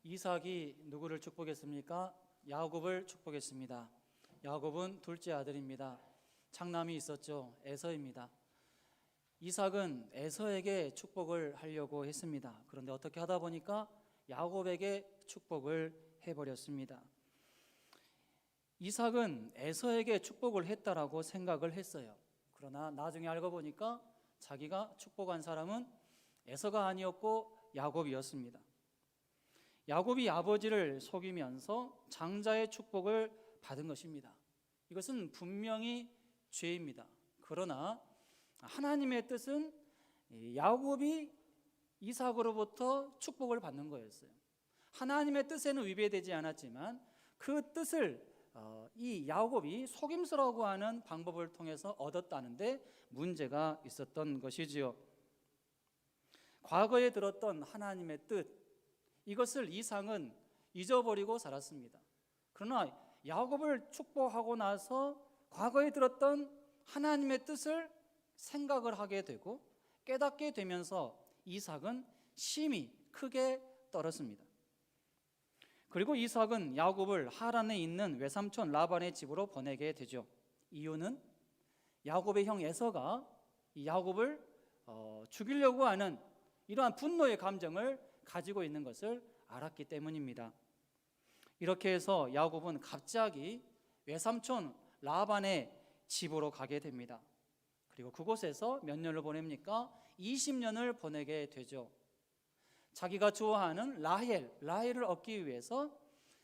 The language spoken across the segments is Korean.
이삭이 누구를 축복했습니까? 야곱을 축복했습니다. 야곱은 둘째 아들입니다. 장남이 있었죠. 에서입니다. 이삭은 에서에게 축복을 하려고 했습니다. 그런데 어떻게 하다 보니까 야곱에게 축복을 해버렸습니다. 이삭은 에서에게 축복을 했다라고 생각을 했어요. 그러나 나중에 알고 보니까 자기가 축복한 사람은 에서가 아니었고 야곱이었습니다. 야곱이 아버지를 속이면서 장자의 축복을 받은 것입니다. 이것은 분명히 죄입니다. 그러나 하나님의 뜻은 야곱이 이삭으로부터 축복을 받는 거였어요. 하나님의 뜻에는 위배되지 않았지만 그 뜻을 이 야곱이 속임수라고 하는 방법을 통해서 얻었다는데 문제가 있었던 것이지요. 과거에 들었던 하나님의 뜻, 이것을 이삭은 잊어버리고 살았습니다. 그러나 야곱을 축복하고 나서 과거에 들었던 하나님의 뜻을 생각을 하게 되고 깨닫게 되면서 이삭은 심히 크게 떨었습니다. 그리고 이삭은 야곱을 하란에 있는 외삼촌 라반의 집으로 보내게 되죠. 이유는 야곱의 형 에서가 이 야곱을 죽이려고 하는 이러한 분노의 감정을 가지고 있는 것을 알았기 때문입니다. 이렇게 해서 야곱은 갑자기 외삼촌 라반의 집으로 가게 됩니다. 그리고 그곳에서 몇 년을 보냅니까? 20년을 보내게 되죠. 자기가 좋아하는 라헬을 얻기 위해서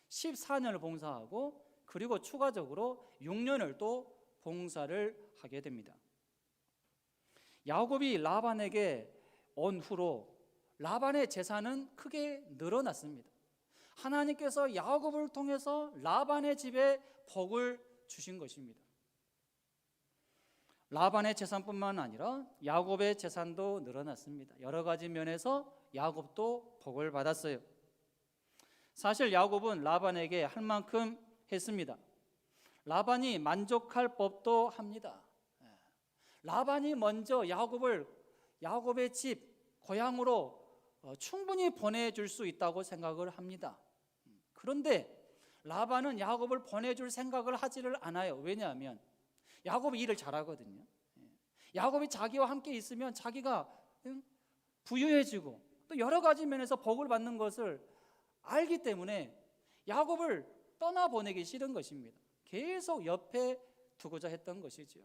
14년을 봉사하고 그리고 추가적으로 6년을 또 봉사를 하게 됩니다. 야곱이 라반에게 온 후로 라반의 재산은 크게 늘어났습니다. 하나님께서 야곱을 통해서 라반의 집에 복을 주신 것입니다. 라반의 재산뿐만 아니라 야곱의 재산도 늘어났습니다. 여러 가지 면에서 야곱도 복을 받았어요. 사실 야곱은 라반에게 할 만큼 했습니다. 라반이 만족할 법도 합니다. 라반이 먼저 야곱의 집 고향으로 충분히 보내줄 수 있다고 생각을 합니다. 그런데 라반은 야곱을 보내줄 생각을 하지를 않아요. 왜냐하면 야곱이 일을 잘하거든요. 야곱이 자기와 함께 있으면 자기가 부유해지고 또 여러 가지 면에서 복을 받는 것을 알기 때문에 야곱을 떠나보내기 싫은 것입니다. 계속 옆에 두고자 했던 것이죠.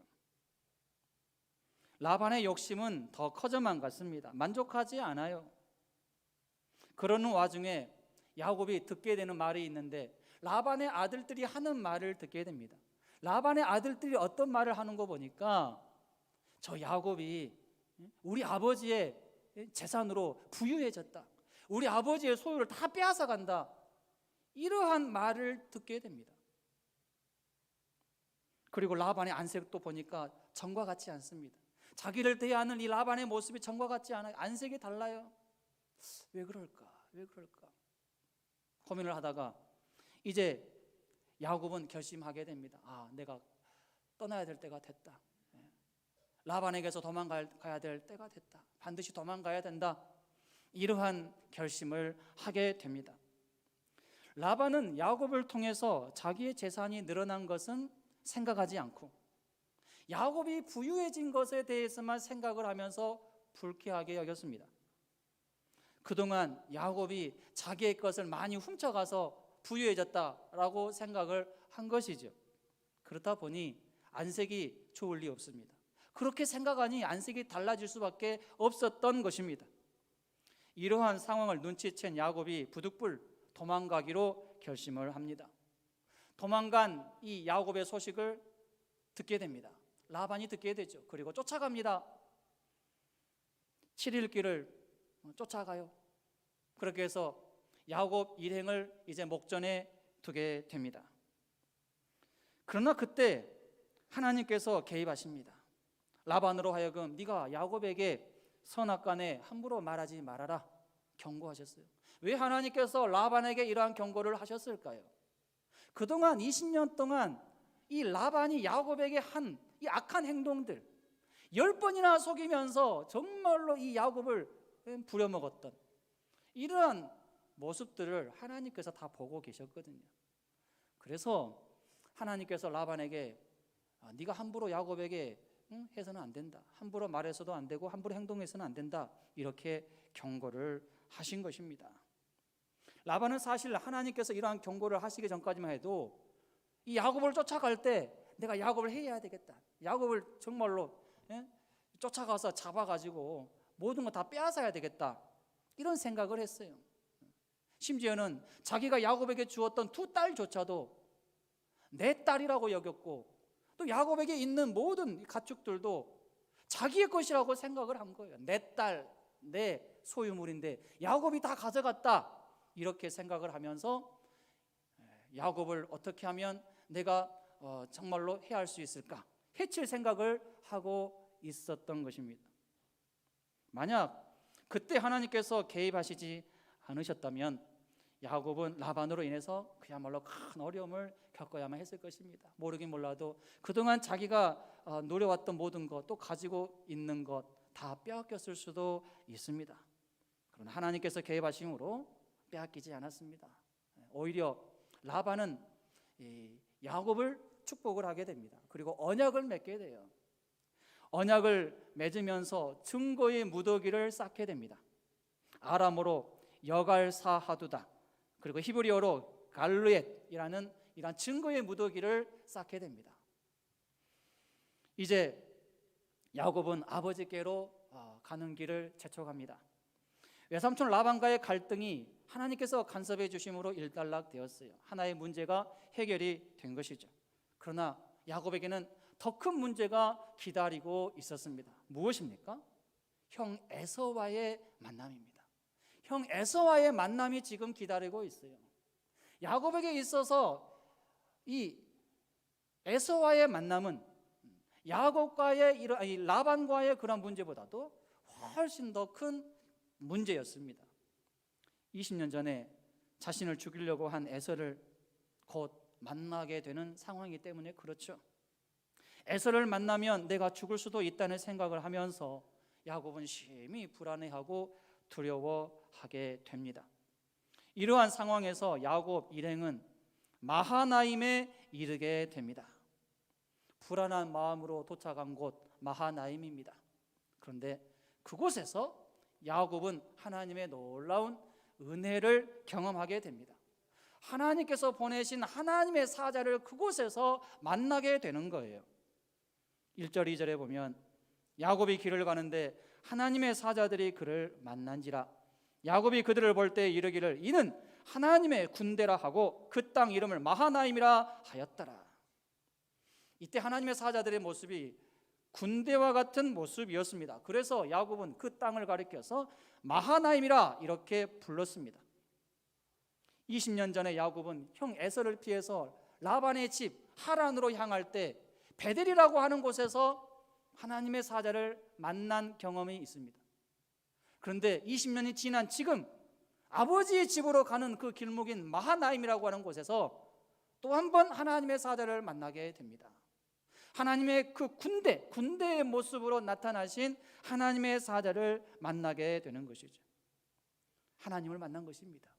라반의 욕심은 더 커져만 갔습니다. 만족하지 않아요. 그러는 와중에 야곱이 듣게 되는 말이 있는데 라반의 아들들이 하는 말을 듣게 됩니다. 라반의 아들들이 어떤 말을 하는 거 보니까 저 야곱이 우리 아버지의 재산으로 부유해졌다. 우리 아버지의 소유를 다 빼앗아 간다. 이러한 말을 듣게 됩니다. 그리고 라반의 안색도 보니까 전과 같지 않습니다. 자기를 대하는 이 라반의 모습이 전과 같지 않아요. 안색이 달라요. 왜 그럴까? 고민을 하다가 이제 야곱은 결심하게 됩니다. 내가 떠나야 될 때가 됐다. 라반에게서 도망가야 될 때가 됐다. 반드시 도망가야 된다. 이러한 결심을 하게 됩니다. 라반은 야곱을 통해서 자기의 재산이 늘어난 것은 생각하지 않고 야곱이 부유해진 것에 대해서만 생각을 하면서 불쾌하게 여겼습니다. 그동안 야곱이 자기의 것을 많이 훔쳐가서 부유해졌다라고 생각을 한 것이죠. 그렇다 보니 안색이 좋을 리 없습니다. 그렇게 생각하니 안색이 달라질 수밖에 없었던 것입니다. 이러한 상황을 눈치챈 야곱이 부득불 도망가기로 결심을 합니다. 도망간 이 야곱의 소식을 듣게 됩니다. 라반이 듣게 되죠. 그리고 쫓아갑니다. 7일 길을 쫓아가요. 그렇게 해서 야곱 일행을 이제 목전에 두게 됩니다. 그러나 그때 하나님께서 개입하십니다. 라반으로 하여금 네가 야곱에게 선악간에 함부로 말하지 말아라 경고하셨어요. 왜 하나님께서 라반에게 이러한 경고를 하셨을까요? 그동안 20년 동안 이 라반이 야곱에게 한 이 악한 행동들 10번이나 속이면서 정말로 이 야곱을 부려먹었던 이러한 모습들을 하나님께서 다 보고 계셨거든요. 그래서 하나님께서 라반에게 네가 함부로 야곱에게 해서는 안 된다, 함부로 말해서도 안 되고 함부로 행동해서는 안 된다, 이렇게 경고를 하신 것입니다. 라반은 사실 하나님께서 이러한 경고를 하시기 전까지만 해도 이 야곱을 쫓아갈 때 내가 야곱을 해야 되겠다, 야곱을 정말로 쫓아가서 잡아가지고 모든 거 다 빼앗아야 되겠다, 이런 생각을 했어요. 심지어는 자기가 야곱에게 주었던 두 딸조차도 내 딸이라고 여겼고, 또 야곱에게 있는 모든 가축들도 자기의 것이라고 생각을 한 거예요. 내 딸, 내 소유물인데 야곱이 다 가져갔다, 이렇게 생각을 하면서 야곱을 어떻게 하면 내가 정말로 해할 수 있을까, 해칠 생각을 하고 있었던 것입니다. 만약 그때 하나님께서 개입하시지 않으셨다면 야곱은 라반으로 인해서 그야말로 큰 어려움을 겪어야만 했을 것입니다. 모르긴 몰라도 그동안 자기가 노려왔던 모든 것, 또 가지고 있는 것 다 빼앗겼을 수도 있습니다. 그러나 하나님께서 개입하심으로 빼앗기지 않았습니다. 오히려 라반은 야곱을 축복을 하게 됩니다. 그리고 언약을 맺게 돼요. 언약을 맺으면서 증거의 무더기를 쌓게 됩니다. 아람어로 여갈사하두다, 그리고 히브리어로 갈르엣이라는 이런 증거의 무더기를 쌓게 됩니다. 이제 야곱은 아버지께로 가는 길을 재촉합니다. 외삼촌 라반과의 갈등이 하나님께서 간섭해 주심으로 일단락되었어요. 하나의 문제가 해결이 된 것이죠. 그러나 야곱에게는 더 큰 문제가 기다리고 있었습니다. 무엇입니까? 형 에서와의 만남입니다. 형 에서와의 만남이 지금 기다리고 있어요. 야곱에게 있어서 이 에서와의 만남은 야곱과의 라반과의 그런 문제보다도 훨씬 더 큰 문제였습니다. 20년 전에 자신을 죽이려고 한 에서를 곧 만나게 되는 상황이기 때문에 그렇죠. 에서를 만나면 내가 죽을 수도 있다는 생각을 하면서 야곱은 심히 불안해하고 두려워하게 됩니다. 이러한 상황에서 야곱 일행은 마하나임에 이르게 됩니다. 불안한 마음으로 도착한 곳 마하나임입니다. 그런데 그곳에서 야곱은 하나님의 놀라운 은혜를 경험하게 됩니다. 하나님께서 보내신 하나님의 사자를 그곳에서 만나게 되는 거예요. 1절 2절에 보면 야곱이 길을 가는데 하나님의 사자들이 그를 만난지라. 야곱이 그들을 볼 때 이르기를 이는 하나님의 군대라 하고 그 땅 이름을 마하나임이라 하였더라. 이때 하나님의 사자들의 모습이 군대와 같은 모습이었습니다. 그래서 야곱은 그 땅을 가리켜서 마하나임이라 이렇게 불렀습니다. 20년 전에 야곱은 형 에서를 피해서 라반의 집 하란으로 향할 때 베델이라고 하는 곳에서 하나님의 사자를 만난 경험이 있습니다. 그런데 20년이 지난 지금 아버지의 집으로 가는 그 길목인 마하나임이라고 하는 곳에서 또 한 번 하나님의 사자를 만나게 됩니다. 하나님의 그 군대의 모습으로 나타나신 하나님의 사자를 만나게 되는 것이죠. 하나님을 만난 것입니다.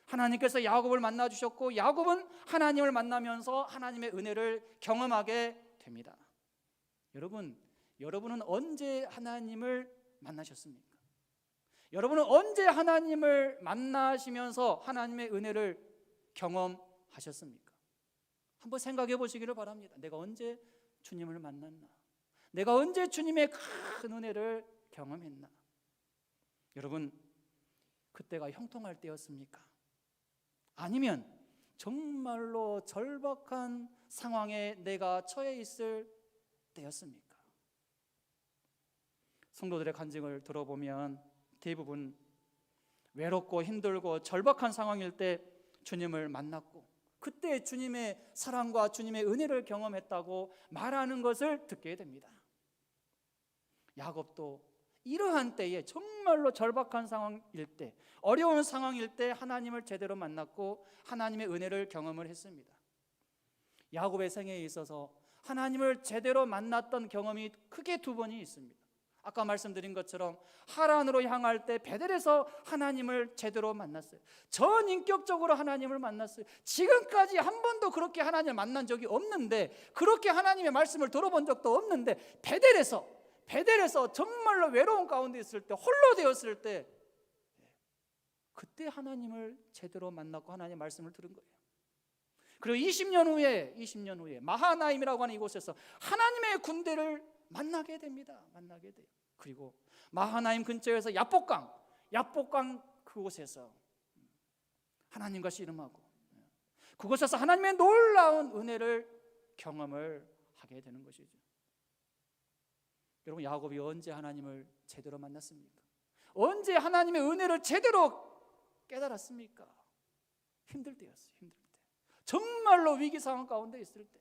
하나님께서 야곱을 만나 주셨고 야곱은 하나님을 만나면서 하나님의 은혜를 경험하게 됩니다. 여러분은 언제 하나님을 만나셨습니까? 여러분은 언제 하나님을 만나시면서 하나님의 은혜를 경험하셨습니까? 한번 생각해 보시기를 바랍니다. 내가 언제 주님을 만났나? 내가 언제 주님의 큰 은혜를 경험했나? 여러분, 그때가 형통할 때였습니까? 아니면 정말로 절박한 상황에 내가 처해 있을 때였습니까? 성도들의 간증을 들어보면 대부분 외롭고 힘들고 절박한 상황일 때 주님을 만났고 그때 주님의 사랑과 주님의 은혜를 경험했다고 말하는 것을 듣게 됩니다. 야곱도 이러한 때에 정말로 절박한 상황일 때, 어려운 상황일 때 하나님을 제대로 만났고 하나님의 은혜를 경험을 했습니다. 야곱의 생애에 있어서 하나님을 제대로 만났던 경험이 크게 두 번이 있습니다. 아까 말씀드린 것처럼 하란으로 향할 때 베델에서 하나님을 제대로 만났어요. 전인격적으로 하나님을 만났어요. 지금까지 한 번도 그렇게 하나님을 만난 적이 없는데, 그렇게 하나님의 말씀을 들어본 적도 없는데, 베델에서 정말로 외로운 가운데 있을 때, 홀로 되었을 때, 그때 하나님을 제대로 만났고 하나님의 말씀을 들은 거예요. 그리고 20년 후에 마하나임이라고 하는 이곳에서 하나님의 군대를 만나게 됩니다. 만나게 돼요. 그리고 마하나임 근처에서 야복강 그곳에서 하나님과 씨름하고, 그곳에서 하나님의 놀라운 은혜를 경험을 하게 되는 것이죠. 여러분, 야곱이 언제 하나님을 제대로 만났습니까? 언제 하나님의 은혜를 제대로 깨달았습니까? 힘들 때였어요. 힘들 때, 정말로 위기 상황 가운데 있을 때,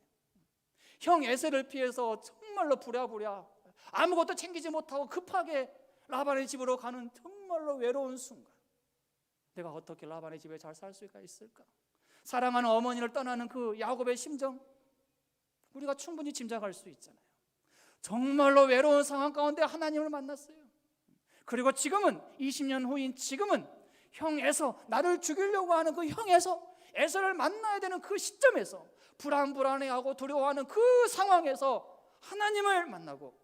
형 에셀을 피해서 정말로 부랴부랴 아무것도 챙기지 못하고 급하게 라반의 집으로 가는 정말로 외로운 순간, 내가 어떻게 라반의 집에 잘 살 수가 있을까? 사랑하는 어머니를 떠나는 그 야곱의 심정, 우리가 충분히 짐작할 수 있잖아요. 정말로 외로운 상황 가운데 하나님을 만났어요. 그리고 지금은 20년 후인 지금은 형 에서, 나를 죽이려고 하는 그 형 에서를 만나야 되는 그 시점에서 불안해하고 두려워하는 그 상황에서 하나님을 만나고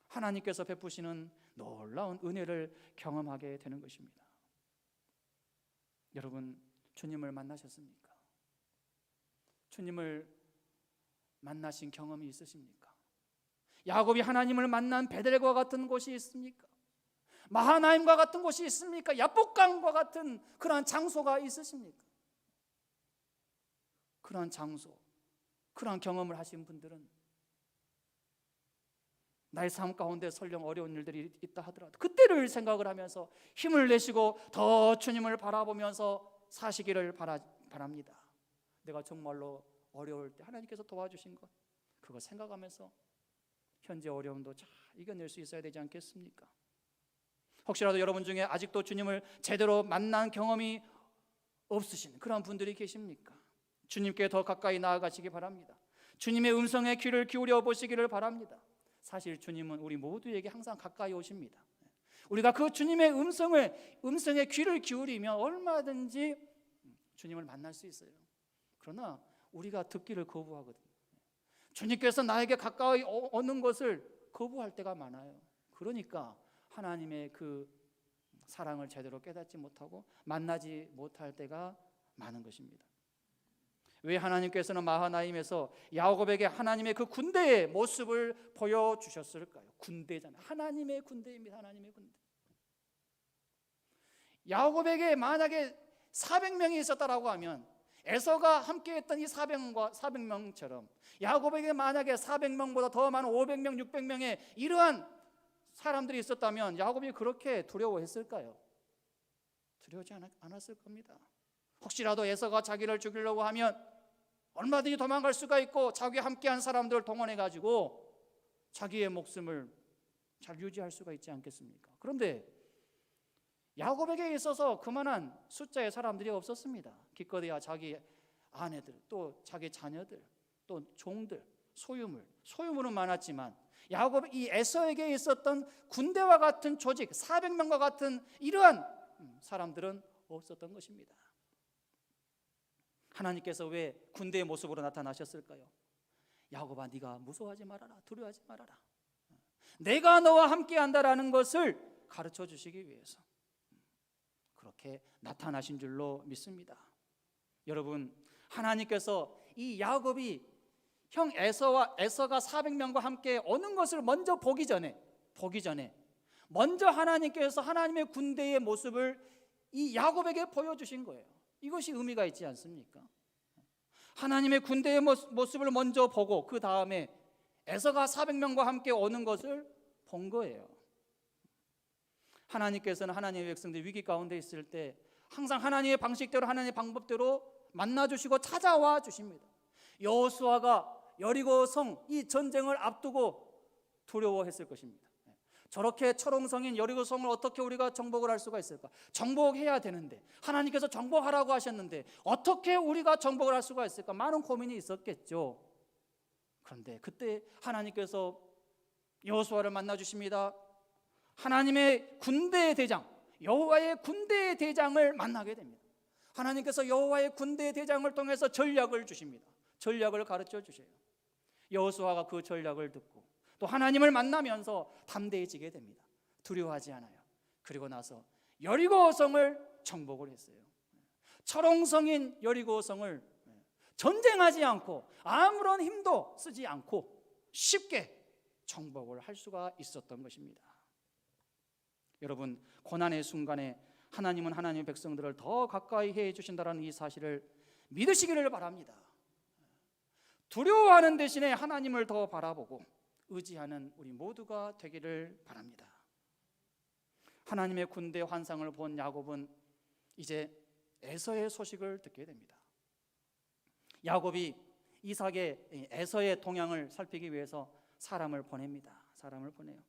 하나님께서 베푸시는 놀라운 은혜를 경험하게 되는 것입니다. 여러분, 주님을 만나셨습니까? 주님을 만나신 경험이 있으십니까? 야곱이 하나님을 만난 베델과 같은 곳이 있습니까? 마하나임과 같은 곳이 있습니까? 야복강과 같은 그러한 장소가 있으십니까? 그러한 장소, 그러한 경험을 하신 분들은 나의 삶 가운데 설령 어려운 일들이 있다 하더라도 그때를 생각을 하면서 힘을 내시고 더 주님을 바라보면서 사시기를 바랍니다. 내가 정말로 어려울 때 하나님께서 도와주신 것, 그거 생각하면서 현재 어려움도 잘 이겨낼 수 있어야 되지 않겠습니까? 혹시라도 여러분 중에 아직도 주님을 제대로 만난 경험이 없으신 그런 분들이 계십니까? 주님께 더 가까이 나아가시기 바랍니다. 주님의 음성에 귀를 기울여 보시기를 바랍니다. 사실 주님은 우리 모두에게 항상 가까이 오십니다. 우리가 그 주님의 음성에 귀를 기울이면 얼마든지 주님을 만날 수 있어요. 그러나 우리가 듣기를 거부하거든요. 주님께서 나에게 가까이 오는 것을 거부할 때가 많아요. 그러니까 하나님의 그 사랑을 제대로 깨닫지 못하고 만나지 못할 때가 많은 것입니다. 왜 하나님께서는 마하나임에서 야곱에게 하나님의 그 군대의 모습을 보여주셨을까요? 군대잖아요. 하나님의 군대입니다. 하나님의 군대. 야곱에게 만약에 400명이 있었다라고 하면 에서가 함께했던 이 400명처럼 야곱에게 만약에 400명보다 더 많은 500명, 600명의 이러한 사람들이 있었다면 야곱이 그렇게 두려워했을까요? 두려워하지 않았을 겁니다. 혹시라도 에서가 자기를 죽이려고 하면 얼마든지 도망갈 수가 있고 자기와 함께한 사람들을 동원해가지고 자기의 목숨을 잘 유지할 수가 있지 않겠습니까? 그런데 야곱에게 있어서 그만한 숫자의 사람들이 없었습니다. 기껏해야 자기 아내들, 또 자기 자녀들, 또 종들, 소유물은 많았지만 야곱 이 에서에게 있었던 군대와 같은 조직, 400명과 같은 이러한 사람들은 없었던 것입니다. 하나님께서 왜 군대의 모습으로 나타나셨을까요? 야곱아, 네가 무서워하지 말아라, 두려워하지 말아라, 내가 너와 함께한다라는 것을 가르쳐 주시기 위해서 그렇게 나타나신 줄로 믿습니다. 여러분, 하나님께서 이 야곱이 형 에서가 400명과 함께 오는 것을 먼저 보기 전에 먼저 하나님께서 하나님의 군대의 모습을 이 야곱에게 보여주신 거예요. 이것이 의미가 있지 않습니까? 하나님의 군대의 모습을 먼저 보고 그 다음에 에서가 400명과 함께 오는 것을 본 거예요. 하나님께서는 하나님의 백성들 위기 가운데 있을 때 항상 하나님의 방식대로, 하나님의 방법대로 만나주시고 찾아와 주십니다. 여호수아가 여리고성 이 전쟁을 앞두고 두려워했을 것입니다. 저렇게 철옹성인 여리고성을 어떻게 우리가 정복을 할 수가 있을까? 정복해야 되는데 하나님께서 정복하라고 하셨는데 어떻게 우리가 정복을 할 수가 있을까? 많은 고민이 있었겠죠. 그런데 그때 하나님께서 여호수아를 만나 주십니다. 하나님의 군대의 대장, 여호와의 군대의 대장을 만나게 됩니다. 하나님께서 여호와의 군대의 대장을 통해서 전략을 주십니다. 전략을 가르쳐 주셔요. 여호수아가 그 전략을 듣고 또 하나님을 만나면서 담대해지게 됩니다. 두려워하지 않아요. 그리고 나서 여리고성을 정복을 했어요. 철옹성인 여리고성을 전쟁하지 않고 아무런 힘도 쓰지 않고 쉽게 정복을 할 수가 있었던 것입니다. 여러분, 고난의 순간에 하나님은 하나님의 백성들을 더 가까이 해 주신다는 이 사실을 믿으시기를 바랍니다. 두려워하는 대신에 하나님을 더 바라보고 의지하는 우리 모두가 되기를 바랍니다. 하나님의 군대 환상을 본 야곱은 이제 에서의 소식을 듣게 됩니다. 야곱이 이삭의 에서의 동향을 살피기 위해서 사람을 보냅니다. 사람을 보내요.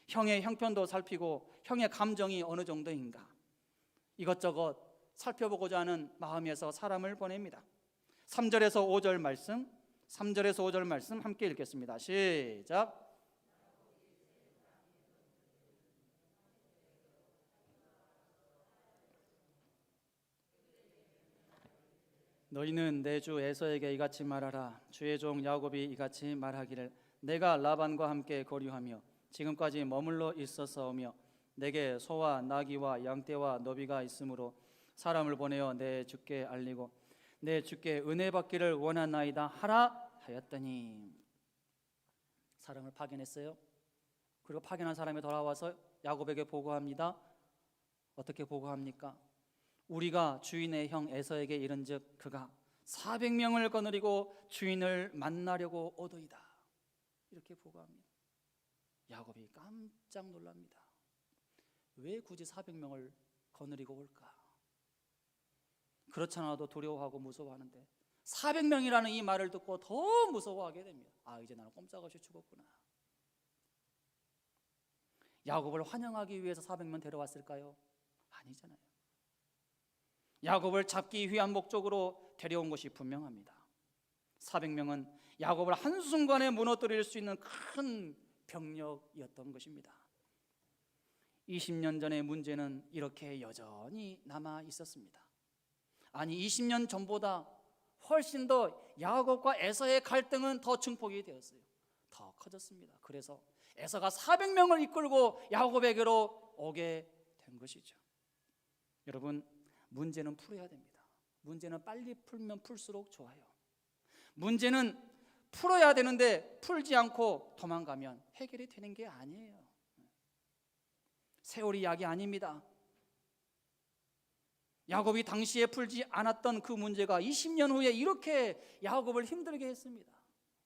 형의 형편도 살피고 형의 감정이 어느 정도인가 이것저것 살펴보고자 하는 마음에서 사람을 보냅니다. 3절에서 5절 말씀, 3절에서 5절 말씀 함께 읽겠습니다. 시작. 너희는 내 주 에서에게 이같이 말하라. 주의 종 야곱이 이같이 말하기를 내가 라반과 함께 거류하며 지금까지 머물러 있었사오며 내게 소와 나귀와 양떼와 너비가 있으므로 사람을 보내어 내 주께 알리고 내 주께 은혜 받기를 원하나이다 하라 하였더니. 사람을 파견했어요. 그리고 파견한 사람이 돌아와서 야곱에게 보고합니다. 어떻게 보고합니까? 우리가 주인의 형 에서에게 이른즉 그가 400명을 거느리고 주인을 만나려고 오더이다. 이렇게 보고합니다. 야곱이 깜짝 놀랍니다. 왜 굳이 400명을 거느리고 올까? 그렇지 않아도 두려워하고 무서워하는데 400명이라는 이 말을 듣고 더 무서워하게 됩니다. 아, 이제 나는 꼼짝없이 죽었구나. 야곱을 환영하기 위해서 400명 데려왔을까요? 아니잖아요. 야곱을 잡기 위한 목적으로 데려온 것이 분명합니다. 400명은 야곱을 한순간에 무너뜨릴 수 있는 큰 병력이었던 것입니다. 20년 전의 문제는 이렇게 여전히 남아 있었습니다. 아니, 20년 전보다 훨씬 더 야곱과 에서의 갈등은 더 증폭이 되었어요. 더 커졌습니다. 그래서 에서가 400명을 이끌고 야곱에게로 오게 된 것이죠. 여러분, 문제는 풀어야 됩니다. 문제는 빨리 풀면 풀수록 좋아요. 문제는 풀어야 되는데 풀지 않고 도망가면 해결이 되는 게 아니에요. 세월이 약이 아닙니다. 야곱이 당시에 풀지 않았던 그 문제가 20년 후에 이렇게 야곱을 힘들게 했습니다.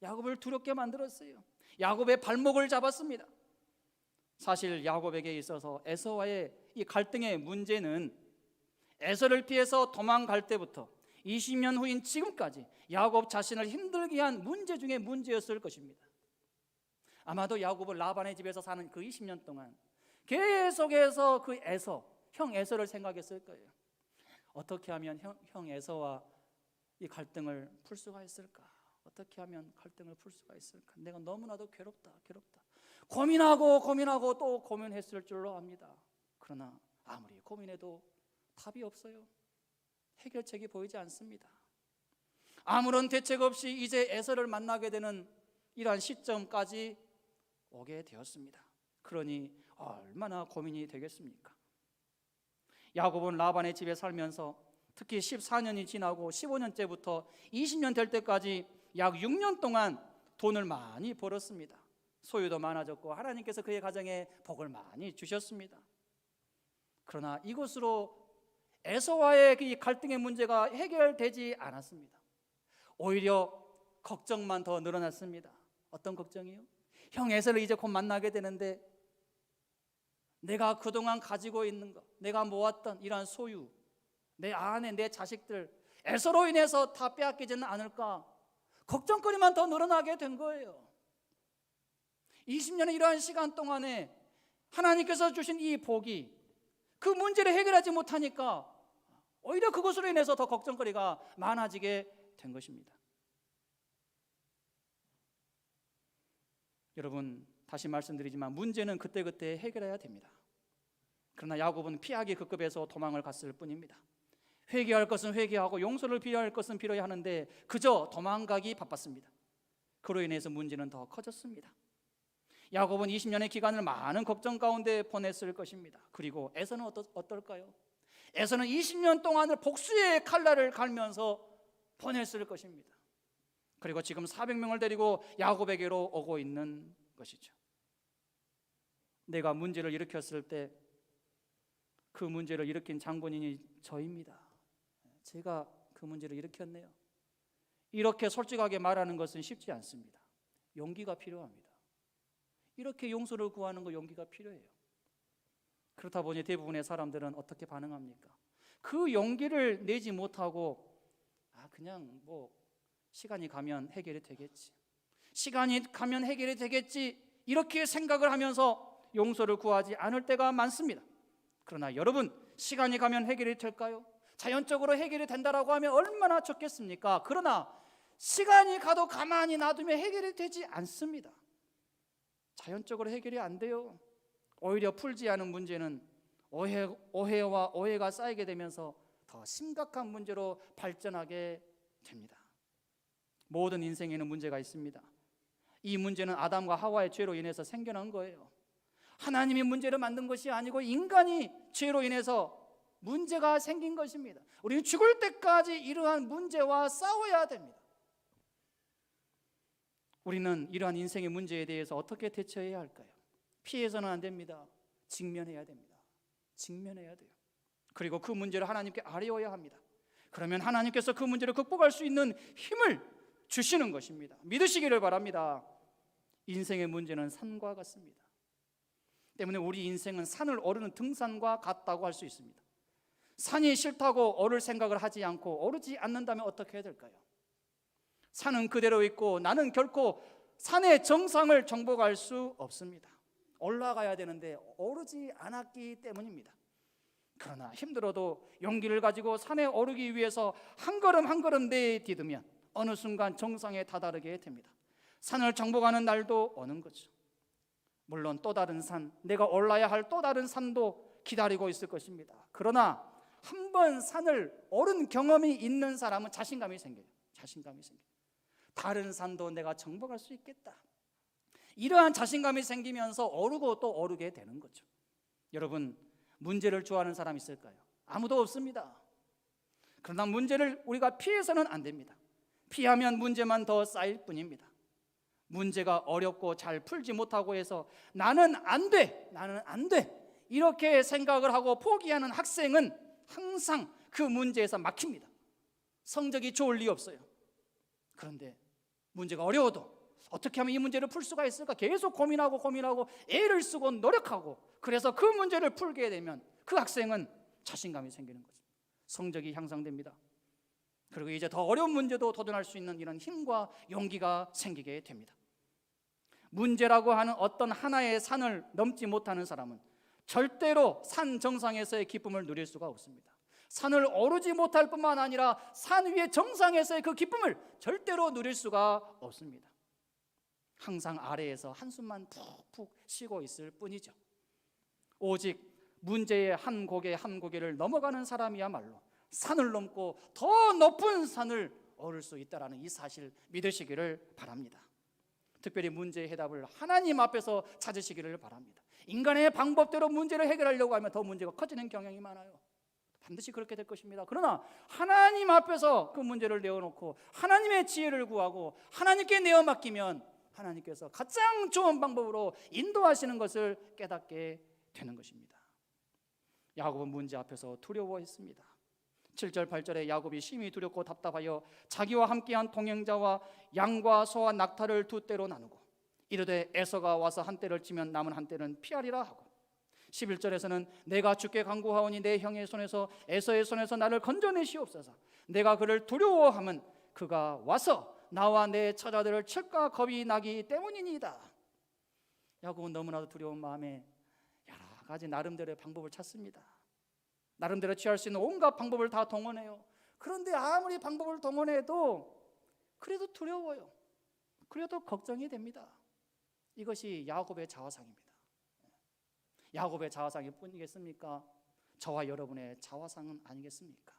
야곱을 두렵게 만들었어요. 야곱의 발목을 잡았습니다. 사실 야곱에게 있어서 에서와의 이 갈등의 문제는 에서를 피해서 도망갈 때부터 20년 후인 지금까지 야곱 자신을 힘들게 한 문제 중에 문제였을 것입니다. 아마도 야곱은 라반의 집에서 사는 그 20년 동안 계속해서 그 에서, 형 에서를 생각했을 거예요. 어떻게 하면 형 에서와 이 갈등을 풀 수가 있을까? 어떻게 하면 갈등을 풀 수가 있을까? 내가 너무나도 괴롭다. 고민하고 또 고민했을 줄로 압니다. 그러나 아무리 고민해도 답이 없어요. 해결책이 보이지 않습니다. 아무런 대책 없이 이제 에서를 만나게 되는 이러한 시점까지 오게 되었습니다. 그러니 얼마나 고민이 되겠습니까? 야곱은 라반의 집에 살면서 특히 14년이 지나고 15년째부터 20년 될 때까지 약 6년 동안 돈을 많이 벌었습니다. 소유도 많아졌고 하나님께서 그의 가정에 복을 많이 주셨습니다. 그러나 이것으로 에서와의 이 갈등의 문제가 해결되지 않았습니다. 오히려 걱정만 더 늘어났습니다. 어떤 걱정이요? 형 에서를 이제 곧 만나게 되는데 내가 그동안 가지고 있는 것, 내가 모았던 이러한 소유, 내 아내, 내 자식들 에서로 인해서 다 빼앗기지는 않을까 걱정거리만 더 늘어나게 된 거예요. 20년의 이러한 시간 동안에 하나님께서 주신 이 복이 그 문제를 해결하지 못하니까 오히려 그것으로 인해서 더 걱정거리가 많아지게 된 것입니다. 여러분, 다시 말씀드리지만 문제는 그때그때 해결해야 됩니다. 그러나 야곱은 피하기 급급해서 도망을 갔을 뿐입니다. 회개할 것은 회개하고 용서를 빌어야 할 것은 빌어야 하는데 그저 도망가기 바빴습니다. 그로 인해서 문제는 더 커졌습니다. 야곱은 20년의 기간을 많은 걱정 가운데 보냈을 것입니다. 그리고 에서는 어떨까요? 에서는 20년 동안을 복수의 칼날을 갈면서 보냈을 것입니다. 그리고 지금 400명을 데리고 야곱에게로 오고 있는 것이죠. 내가 문제를 일으켰을 때 그 문제를 일으킨 장본인이 저입니다. 제가 그 문제를 일으켰네요. 이렇게 솔직하게 말하는 것은 쉽지 않습니다. 용기가 필요합니다. 이렇게 용서를 구하는 거 용기가 필요해요. 그렇다 보니 대부분의 사람들은 어떻게 반응합니까? 그 용기를 내지 못하고 그냥 뭐 시간이 가면 해결이 되겠지, 시간이 가면 해결이 되겠지, 이렇게 생각을 하면서 용서를 구하지 않을 때가 많습니다. 그러나 여러분, 시간이 가면 해결이 될까요? 자연적으로 해결이 된다라고 하면 얼마나 좋겠습니까? 그러나 시간이 가도 가만히 놔두면 해결이 되지 않습니다. 자연적으로 해결이 안 돼요. 오히려 풀지 않은 문제는 오해와 오해가 쌓이게 되면서 더 심각한 문제로 발전하게 됩니다. 모든 인생에는 문제가 있습니다. 이 문제는 아담과 하와의 죄로 인해서 생겨난 거예요. 하나님이 문제를 만든 것이 아니고 인간이 죄로 인해서 문제가 생긴 것입니다. 우리는 죽을 때까지 이러한 문제와 싸워야 됩니다. 우리는 이러한 인생의 문제에 대해서 어떻게 대처해야 할까요? 피해서는 안 됩니다. 직면해야 됩니다. 직면해야 돼요. 그리고 그 문제를 하나님께 아뢰어야 합니다. 그러면 하나님께서 그 문제를 극복할 수 있는 힘을 주시는 것입니다. 믿으시기를 바랍니다. 인생의 문제는 산과 같습니다. 때문에 우리 인생은 산을 오르는 등산과 같다고 할 수 있습니다. 산이 싫다고 오를 생각을 하지 않고 오르지 않는다면 어떻게 해야 될까요? 산은 그대로 있고 나는 결코 산의 정상을 정복할 수 없습니다. 올라가야 되는데 오르지 않았기 때문입니다. 그러나 힘들어도 용기를 가지고 산에 오르기 위해서 한 걸음 한 걸음 내디디면 어느 순간 정상에 다다르게 됩니다. 산을 정복하는 날도 오는 거죠. 물론 또 다른 산, 내가 올라야 할 또 다른 산도 기다리고 있을 것입니다. 그러나 한 번 산을 오른 경험이 있는 사람은 자신감이 생겨요. 자신감이 생겨요. 다른 산도 내가 정복할 수 있겠다. 이러한 자신감이 생기면서 오르고 또 오르게 되는 거죠. 여러분, 문제를 좋아하는 사람 있을까요? 아무도 없습니다. 그러나 문제를 우리가 피해서는 안 됩니다. 피하면 문제만 더 쌓일 뿐입니다. 문제가 어렵고 잘 풀지 못하고 해서 나는 안 돼, 나는 안 돼, 이렇게 생각을 하고 포기하는 학생은 항상 그 문제에서 막힙니다. 성적이 좋을 리 없어요. 그런데 문제가 어려워도 어떻게 하면 이 문제를 풀 수가 있을까 계속 고민하고 애를 쓰고 노력하고, 그래서 그 문제를 풀게 되면 그 학생은 자신감이 생기는 거죠. 성적이 향상됩니다. 그리고 이제 더 어려운 문제도 도전할 수 있는 이런 힘과 용기가 생기게 됩니다. 문제라고 하는 어떤 하나의 산을 넘지 못하는 사람은 절대로 산 정상에서의 기쁨을 누릴 수가 없습니다. 산을 오르지 못할 뿐만 아니라 산 위의 정상에서의 그 기쁨을 절대로 누릴 수가 없습니다. 항상 아래에서 한숨만 푹푹 쉬고 있을 뿐이죠. 오직 문제의 한 고개 한 고개를 넘어가는 사람이야말로 산을 넘고 더 높은 산을 오를 수 있다는 이 사실 믿으시기를 바랍니다. 특별히 문제의 해답을 하나님 앞에서 찾으시기를 바랍니다. 인간의 방법대로 문제를 해결하려고 하면 더 문제가 커지는 경향이 많아요. 반드시 그렇게 될 것입니다. 그러나 하나님 앞에서 그 문제를 내어놓고 하나님의 지혜를 구하고 하나님께 내어 맡기면 하나님께서 가장 좋은 방법으로 인도하시는 것을 깨닫게 되는 것입니다. 야곱은 문제 앞에서 두려워했습니다. 7절 8절에 야곱이 심히 두렵고 답답하여 자기와 함께한 동행자와 양과 소와 낙타를 두 떼로 나누고 이르되 에서가 와서 한 떼를 치면 남은 한 떼는 피하리라 하고, 11절에서는 내가 주께 간구하오니 내 형의 손에서 에서의 손에서 나를 건져내시옵소서. 내가 그를 두려워함은 그가 와서 나와 내 처자들을 칠까 겁이 나기 때문이니이다. 야곱은 너무나도 두려운 마음에 여러 가지 나름대로의 방법을 찾습니다. 나름대로 취할 수 있는 온갖 방법을 다 동원해요. 그런데 아무리 방법을 동원해도 그래도 두려워요. 그래도 걱정이 됩니다. 이것이 야곱의 자화상입니다. 야곱의 자화상일 뿐이겠습니까? 저와 여러분의 자화상은 아니겠습니까?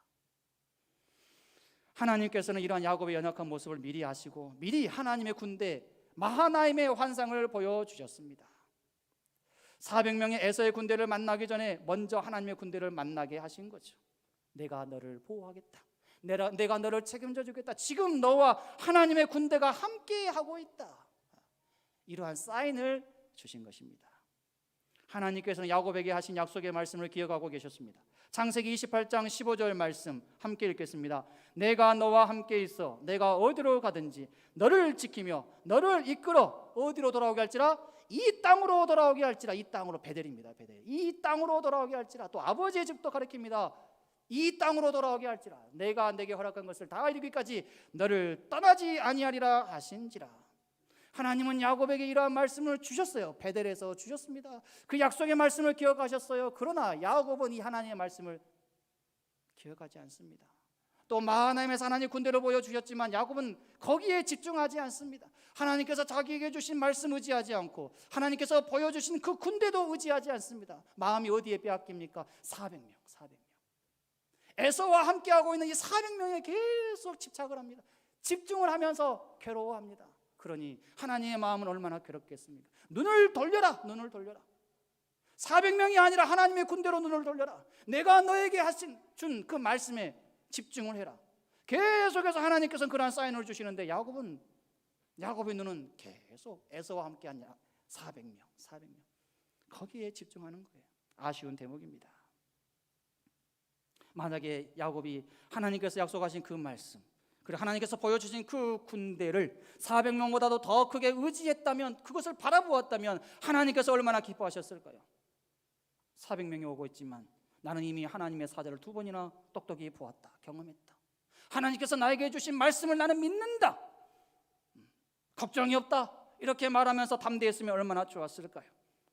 하나님께서는 이러한 야곱의 연약한 모습을 미리 아시고 미리 하나님의 군대 마하나임의 환상을 보여주셨습니다. 400명의 에서의 군대를 만나기 전에 먼저 하나님의 군대를 만나게 하신 거죠. 내가 너를 보호하겠다. 내가 너를 책임져 주겠다. 지금 너와 하나님의 군대가 함께하고 있다. 이러한 사인을 주신 것입니다. 하나님께서는 야곱에게 하신 약속의 말씀을 기억하고 계셨습니다. 창세기 28장 15절 말씀 함께 읽겠습니다. 내가 너와 함께 있어 내가 어디로 가든지 너를 지키며 너를 이끌어 어디로 돌아오게 할지라 이 땅으로 돌아오게 할지라. 이 땅으로 베델입니다. 베델. 이 땅으로 돌아오게 할지라. 또 아버지의 집도 가리킵니다. 이 땅으로 돌아오게 할지라. 내가 내게 허락한 것을 다 이루기까지 너를 떠나지 아니하리라 하신지라. 하나님은 야곱에게 이러한 말씀을 주셨어요. 베델에서 주셨습니다. 그 약속의 말씀을 기억하셨어요. 그러나 야곱은 이 하나님의 말씀을 기억하지 않습니다. 또 마하나임에서 하나님 군대를 보여주셨지만 야곱은 거기에 집중하지 않습니다. 하나님께서 자기에게 주신 말씀 의지하지 않고 하나님께서 보여주신 그 군대도 의지하지 않습니다. 마음이 어디에 빼앗깁니까? 400명. 에서와 함께하고 있는 이 400명에 계속 집착을 합니다. 집중을 하면서 괴로워합니다. 그러니 하나님의 마음은 얼마나 괴롭겠습니까? 눈을 돌려라. 400명이 아니라 하나님의 군대로 눈을 돌려라. 내가 너에게 준 그 말씀에 집중을 해라. 계속해서 하나님께서는 그러한 사인을 주시는데 야곱의 눈은 계속 에서와 함께한 400명 거기에 집중하는 거예요. 아쉬운 대목입니다. 만약에 야곱이 하나님께서 약속하신 그 말씀 그리고 하나님께서 보여주신 그 군대를 400명보다도 더 크게 의지했다면, 그것을 바라보았다면 하나님께서 얼마나 기뻐하셨을까요? 400명이 오고 있지만 나는 이미 하나님의 사자를 2번이나 똑똑히 보았다, 경험했다. 하나님께서 나에게 주신 말씀을 나는 믿는다, 걱정이 없다, 이렇게 말하면서 담대했으면 얼마나 좋았을까요?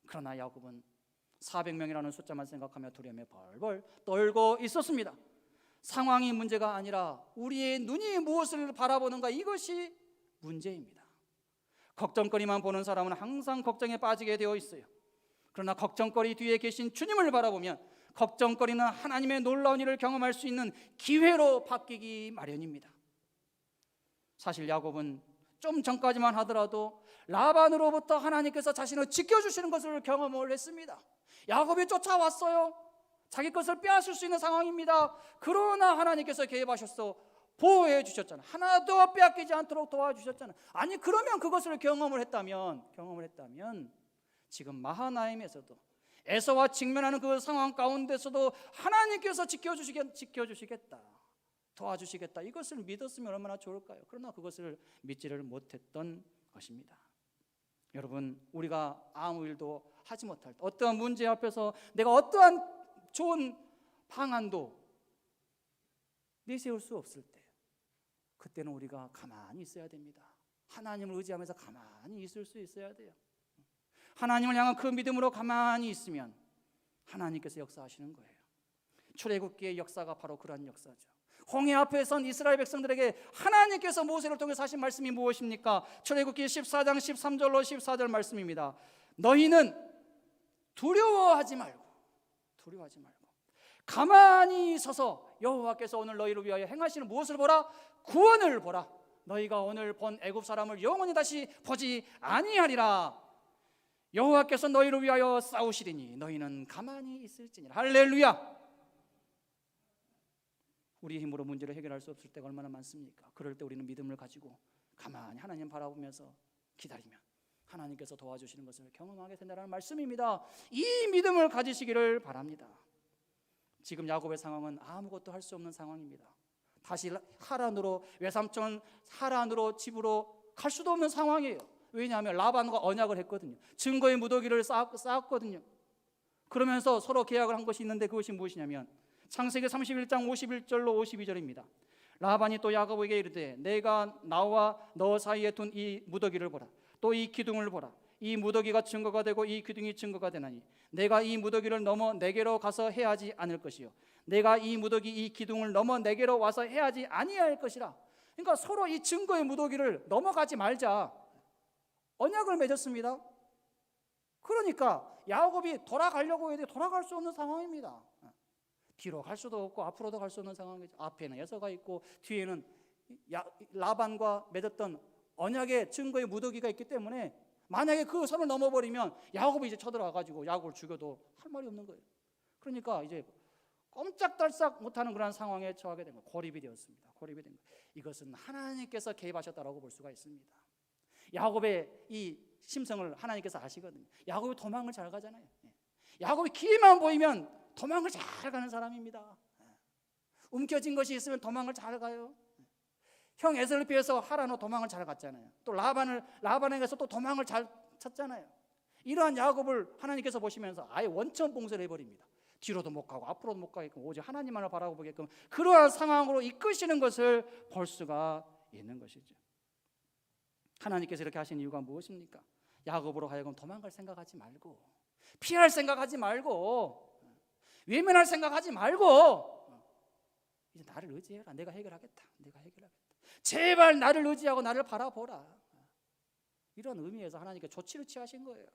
그러나 야곱은 400명이라는 숫자만 생각하며 두려움에 벌벌 떨고 있었습니다. 상황이 문제가 아니라 우리의 눈이 무엇을 바라보는가, 이것이 문제입니다. 걱정거리만 보는 사람은 항상 걱정에 빠지게 되어 있어요. 그러나 걱정거리 뒤에 계신 주님을 바라보면 걱정거리는 하나님의 놀라운 일을 경험할 수 있는 기회로 바뀌기 마련입니다. 사실 야곱은 좀 전까지만 하더라도 라반으로부터 하나님께서 자신을 지켜주시는 것을 경험을 했습니다. 야곱이 쫓아왔어요. 자기 것을 빼앗을 수 있는 상황입니다. 그러나 하나님께서 개입하셔서 보호해 주셨잖아요. 하나도 빼앗기지 않도록 도와주셨잖아요. 아니, 그러면 그것을 경험을 했다면 지금 마하나임에서도 에서와 직면하는 그 상황 가운데서도 하나님께서 지켜주시겠다, 도와주시겠다, 이것을 믿었으면 얼마나 좋을까요? 그러나 그것을 믿지를 못했던 것입니다. 여러분, 우리가 아무 일도 하지 못할 때, 어떠한 문제 앞에서 내가 어떠한 좋은 방안도 내세울 수 없을 때, 그때는 우리가 가만히 있어야 됩니다. 하나님을 의지하면서 가만히 있을 수 있어야 돼요. 하나님을 향한 그 믿음으로 가만히 있으면 하나님께서 역사하시는 거예요. 출애굽기의 역사가 바로 그러한 역사죠. 홍해 앞에 선 이스라엘 백성들에게 하나님께서 모세를 통해서 하신 말씀이 무엇입니까? 출애굽기 14장 13절로 14절 말씀입니다. 너희는 두려워하지 말고 가만히 서서 여호와께서 오늘 너희를 위하여 행하시는 무엇을 보라? 구원을 보라. 너희가 오늘 본 애굽 사람을 영원히 다시 보지 아니하리라. 여호와께서 너희를 위하여 싸우시리니 너희는 가만히 있을지니라. 할렐루야. 우리의 힘으로 문제를 해결할 수 없을 때가 얼마나 많습니까? 그럴 때 우리는 믿음을 가지고 가만히 하나님 바라보면서 기다리면 하나님께서 도와주시는 것을 경험하게 된다는 말씀입니다. 이 믿음을 가지시기를 바랍니다. 지금 야곱의 상황은 아무것도 할 수 없는 상황입니다. 다시 하란으로, 외삼촌 하란으로 집으로 갈 수도 없는 상황이에요. 왜냐하면 라반과 언약을 했거든요. 증거의 무더기를 쌓았거든요. 그러면서 서로 계약을 한 것이 있는데 그것이 무엇이냐면 창세기 31장 51절로 52절입니다. 라반이 또 야곱에게 이르되 내가 나와 너 사이에 둔 이 무더기를 보라. 또 이 기둥을 보라. 이 무더기가 증거가 되고 이 기둥이 증거가 되나니 내가 이 무더기를 넘어 내게로 가서 해하지 않을 것이요 내가 이 무더기 이 기둥을 넘어 내게로 와서 해하지 아니할 것이라. 그러니까 서로 이 증거의 무더기를 넘어가지 말자 언약을 맺었습니다. 그러니까 야곱이 돌아가려고 해도 돌아갈 수 없는 상황입니다. 뒤로 갈 수도 없고 앞으로도 갈 수 없는 상황이죠. 앞에는 에서가 있고 뒤에는 라반과 맺었던 언약의 증거의 무더기가 있기 때문에 만약에 그 선을 넘어버리면 야곱이 이제 쳐들어와가지고 야곱을 죽여도 할 말이 없는 거예요. 그러니까 이제 꼼짝달싹 못하는 그런 상황에 처하게 된 거예요. 고립이 되었습니다. 고립이 된 거예요. 이것은 하나님께서 개입하셨다라고 볼 수가 있습니다. 야곱의 이 심성을 하나님께서 아시거든요. 야곱이 도망을 잘 가잖아요. 야곱이 길만 보이면 도망을 잘 가는 사람입니다. 움켜진 것이 있으면 도망을 잘 가요. 형 에서를 비해서 하란으로 도망을 잘 갔잖아요. 또 라반에게서 또 도망을 잘 쳤잖아요. 이러한 야곱을 하나님께서 보시면서 아예 원천 봉쇄를 해버립니다. 뒤로도 못 가고 앞으로도 못 가게끔 오직 하나님만을 바라보게끔 그러한 상황으로 이끄시는 것을 볼 수가 있는 것이죠. 하나님께서 이렇게 하신 이유가 무엇입니까? 야곱으로 하여금 도망갈 생각하지 말고, 피할 생각하지 말고, 외면할 생각하지 말고 이제 나를 의지해라. 내가 해결하겠다. 제발 나를 의지하고 나를 바라보라. 이런 의미에서 하나님께 조치를 취하신 거예요.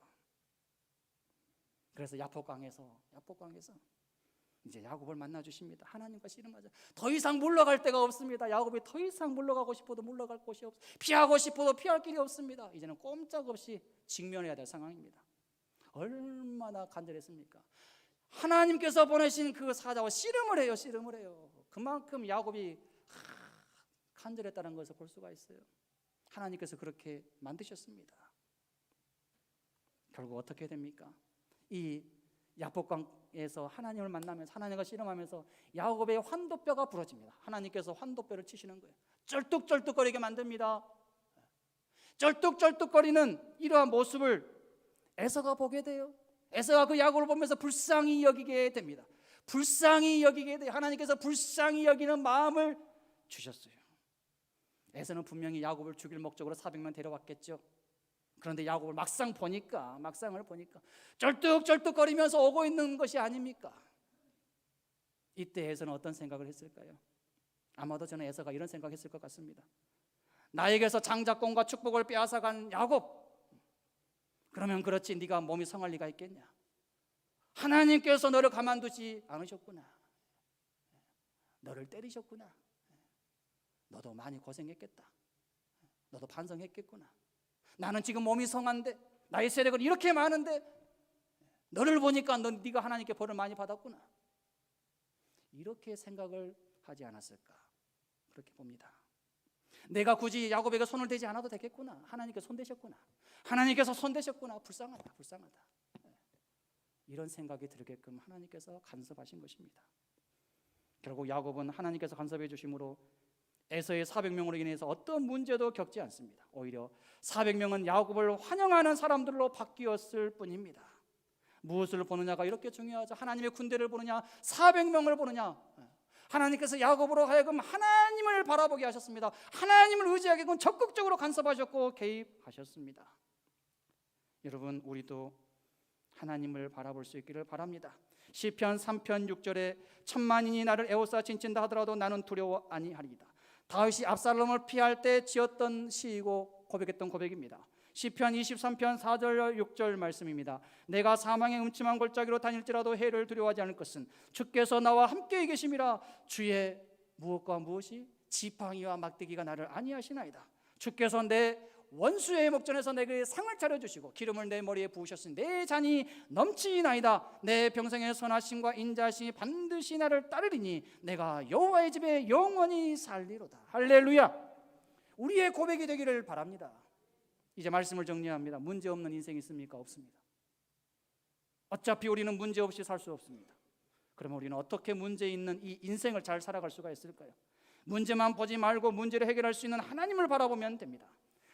그래서 야복강에서 이제 야곱을 만나 주십니다. 하나님과 씨름하자. 더 이상 물러갈 데가 없습니다. 야곱이 더 이상 물러가고 싶어도 물러갈 곳이 없어. 피하고 싶어도 피할 길이 없습니다. 이제는 꼼짝없이 직면해야 될 상황입니다. 얼마나 간절했습니까? 하나님께서 보내신 그 사자와 씨름을 해요. 그만큼 야곱이 간절했다는 것을 볼 수가 있어요. 하나님께서 그렇게 만드셨습니다. 결국 어떻게 됩니까? 이 야복강에서 하나님을 만나면서 하나님과 씨름하면서 야곱의 환도뼈가 부러집니다. 하나님께서 환도뼈를 치시는 거예요. 쩔뚝쩔뚝거리게 만듭니다. 쩔뚝쩔뚝거리는 이러한 모습을 에서가 보게 돼요. 에서가 그 야곱을 보면서 불쌍히 여기게 됩니다. 불쌍히 여기게 돼요. 하나님께서 불쌍히 여기는 마음을 주셨어요. 에서는 분명히 야곱을 죽일 목적으로 400명 데려왔겠죠. 그런데 야곱을 막상을 보니까 쩔뚝쩔뚝거리면서 오고 있는 것이 아닙니까? 이때 에서는 어떤 생각을 했을까요? 아마도 저는 에서가 이런 생각했을 것 같습니다. 나에게서 장자권과 축복을 빼앗아간 야곱, 그러면 그렇지 네가 몸이 성할 리가 있겠냐? 하나님께서 너를 가만두지 않으셨구나. 너를 때리셨구나. 너도 많이 고생했겠다. 너도 반성했겠구나. 나는 지금 몸이 성한데 나의 세력은 이렇게 많은데 너를 보니까 네가 하나님께 벌을 많이 받았구나. 이렇게 생각을 하지 않았을까? 그렇게 봅니다. 내가 굳이 야곱에게 손을 대지 않아도 되겠구나. 하나님께서 손대셨구나. 하나님께서 손대셨구나. 불쌍하다. 이런 생각이 들게끔 하나님께서 간섭하신 것입니다. 결국 야곱은 하나님께서 간섭해 주심으로 에서의 400명으로 인해서 어떤 문제도 겪지 않습니다. 오히려 400명은 야곱을 환영하는 사람들로 바뀌었을 뿐입니다. 무엇을 보느냐가 이렇게 중요하죠. 하나님의 군대를 보느냐, 400명을 보느냐. 하나님께서 야곱으로 하여금 하나님을 바라보게 하셨습니다. 하나님을 의지하게끔 적극적으로 간섭하셨고 개입하셨습니다. 여러분, 우리도 하나님을 바라볼 수 있기를 바랍니다. 시편 3편 6절에 천만인이 나를 에워싸 진친다 하더라도 나는 두려워 아니하리이다. 다윗이 압살롬을 피할 때 지었던 시이고 고백했던 고백입니다. 시편 23편 4절 6절 말씀입니다. 내가 사망의 음침한 골짜기로 다닐지라도 해를 두려워하지 않을 것은 주께서 나와 함께 계심이라. 주의 무엇과 무엇이 지팡이와 막대기가 나를 안위하시나이다. 주께서 내 원수의 목전에서 내게 상을 차려주시고 기름을 내 머리에 부으셨으니 내 잔이 넘치나이다. 내 평생의 선하심과 인자심이 반드시 나를 따르리니 내가 여호와의 집에 영원히 살리로다. 할렐루야. 우리의 고백이 되기를 바랍니다. 이제 말씀을 정리합니다. 문제없는 인생이 있습니까? 없습니다. 어차피 우리는 문제없이 살 수 없습니다. 그러면 우리는 어떻게 문제 있는 이 인생을 잘 살아갈 수가 있을까요? 문제만 보지 말고 문제를 해결할 수 있는 하나님을 바라보면 됩니다.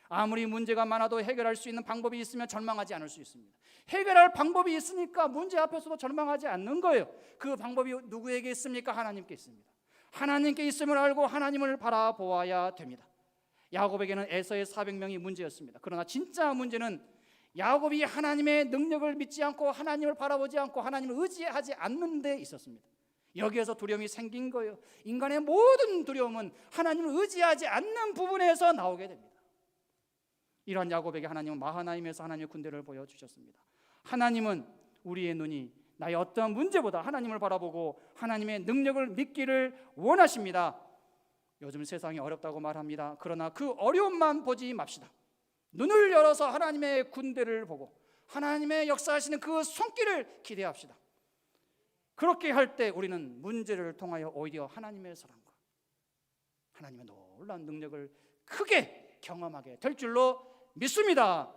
아무리 문제가 많아도 해결할 수 있는 방법이 있으면 절망하지 않을 수 있습니다. 해결할 방법이 있으니까 문제 앞에서도 절망하지 않는 거예요. 그 방법이 누구에게 있습니까? 하나님께 있습니다. 하나님께 있음을 알고 하나님을 바라보아야 됩니다. 야곱에게는 에서의 400명이 문제였습니다. 그러나 진짜 문제는 야곱이 하나님의 능력을 믿지 않고 하나님을 바라보지 않고 하나님을 의지하지 않는 데 있었습니다. 여기에서 두려움이 생긴 거예요. 인간의 모든 두려움은 하나님을 의지하지 않는 부분에서 나오게 됩니다. 이러한 야곱에게 하나님은 마하나임에서 하나님의 군대를 보여주셨습니다. 하나님은 우리의 눈이 나의 어떠한 문제보다 하나님을 바라보고 하나님의 능력을 믿기를 원하십니다. 요즘 세상이 어렵다고 말합니다. 그러나 그 어려움만 보지 맙시다. 눈을 열어서 하나님의 군대를 보고 하나님의 역사하시는 그 손길을 기대합시다. 그렇게 할 때 우리는 문제를 통하여 오히려 하나님의 사랑과 하나님의 놀라운 능력을 크게 경험하게 될 줄로 믿습니다.